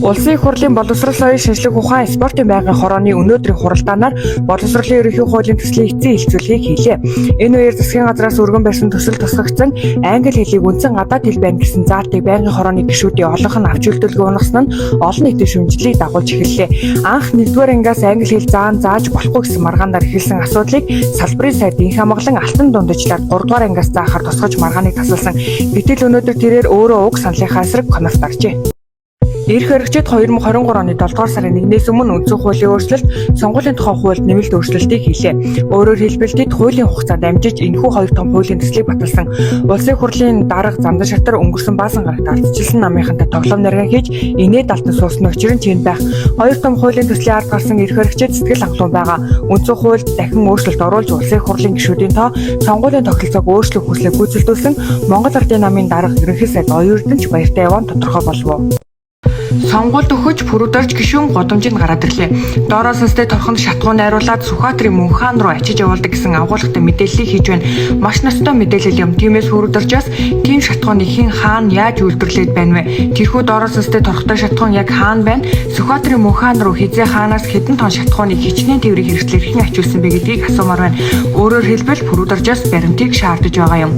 Улсын их хурлын боловсрол соёлын шинжилгээ ухаан спортын байнгын хорооны өнөөдрийн хуралдаанаар боловсролын ерөнхий хуулийн төслийн эцсийн хэлэлцүүлгийг хийлээ. Энэ үеэр засгийн газраас өргөн барьсан төсөл тусгагдсан англи хэлийг үндсэн гадаад хэл байна гэсэн заалтыг байнгын хорооны гишүүдийн олонх нь авч үлдэлгүй унагсан нь олон нийтийн шүүмжлэлийг дагуулж эхэллээ. Анх 1-р ангиас англи хэл зааж болохгүй гэсэн маргаанаар эхэлсэн асуудлыг салбарын сайд Инх хамгаалан алтан дундажлаад 3-р ангиас заахаар тусгаж маргааныг тасалсан. Гэтэл өнөөдөр тэрээр өөрөө уг саналынхаа эсрэг конферт гарчээ. Ирэх хэрэгжид 2023 оны 7-р сарын 1-ээс өмнө үндсэн хуулийн өөрчлөлт, сонгуулийн тухай хуульд нэмэлт өөрчлөлтийг хийлээ. Өөрөөр хэлбэл тэд хуулийн хугацаанд амжиж энэхүү хоёр том хуулийн төслийг баталсан. Улсын хурлын дарга Замдан шатар өнгөрсөн баасан гарагт ардчилсан намынхантай тоглоом нэргэн хийж инээд алтан суусны учрын чинь байх. Хоёр том хуулийн төслийн ард гарсан ирэх хэрэгжид сэтгэл хангалуун байгаа. Үндсэн хуульд дахин өөрчлөлт оруулж улсын хурлын гишүүдийн тоо сонгуулийн тогтолцоог өөрчлөх хүслийг гүйцэлдүүлсэн Монгол Ардын намын дарга ерөнхий сайд Оюурдэнч Баяртай яван тодорхой болов. Сонгуульд өгч пүрүүдэрч гишүүн гудамжинд гараад ирлээ. Доороос нь торхонд шатгуу найруулад Сүхбаатарын Мөнхаан руу ачиж явуулдаг гэсэн агуулгатай мэдээллийг хийж байна. Маш ностой мэдээлэл юм. Тиймээс пүрүүдэрчээс тийм шатгууны хэн хаана яаж үйлдвэрлээд байна вэ? Тэрхүү доороос нь торхтой шатгуун яг хаана байна? Сүхбаатарын Мөнхаан руу хизээ хаанаас хэдэн тонн шатгууныг хичнээн тээврийн хэрэгслээр хэн ачуулсан бэ гэдгийг асуумаар байна. Өөрөөр хэлбэл пүрүүдэрчээс баримтыг шаардаж байгаа юм.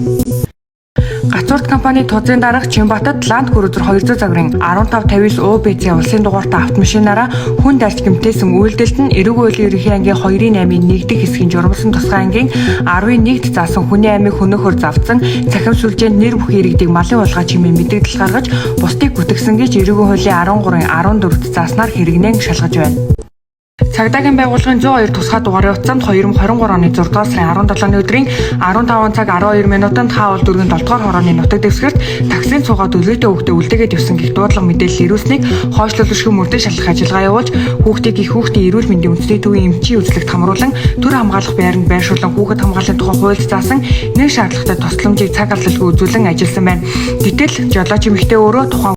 Гацуурт компани Тузын дарга Чинбатад Land Cruiser 200 загварын 1559 ОБЦ улсын дугаартай автомашинаараа хүн дарж гэмтээсэн үйлдэлд нь Эрэг хуулийн ерөнхий ангийн 2-ын 8-ын 1-р хэсгийн журмалсан тусгай ангийн 10-ын 1-т заасан хүний амийг хөнөөхөөр завцсан цахим сүлжээнд нэр бүхий иргэдийг малын улгаа чимээ мэдээлэл гаргаж бусдыг гүтгсэн гэж Эрэг хуулийн 13-ын 14-т зааснаар хэрэгнээ шалгаж байна. Цагдаагийн байгууллагын 102 тусгай дугаарын утсанд 2023 оны 6-р сарын 17-ны өдрийн 15 цаг 12 минутанд хаавал дүүргийн 7-р хорооны нутаг дэвсгэрт таксийн цугаад өлөөтэй хүүхдээ үлдээгээд явсан гэх дуудлага мэдээлэл ирүүлснийг хойшлуулшгүй мөрдөө шалгах ажиллагаа явуулж хүүхдийг их хүүхдийн эрүүл мэндийн үндэсний төвийн эмчийн үзлэгт хамруулан төр хамгаалах байранд байршуулан хүүхэд хамгааллын тухай хуульд заасан нэг шаардлагатай тусламжийг цаг алдалгүй үзүүлэн ажилласан байна. Гэтэл жолооч эмэгтэй өөрөө тухайн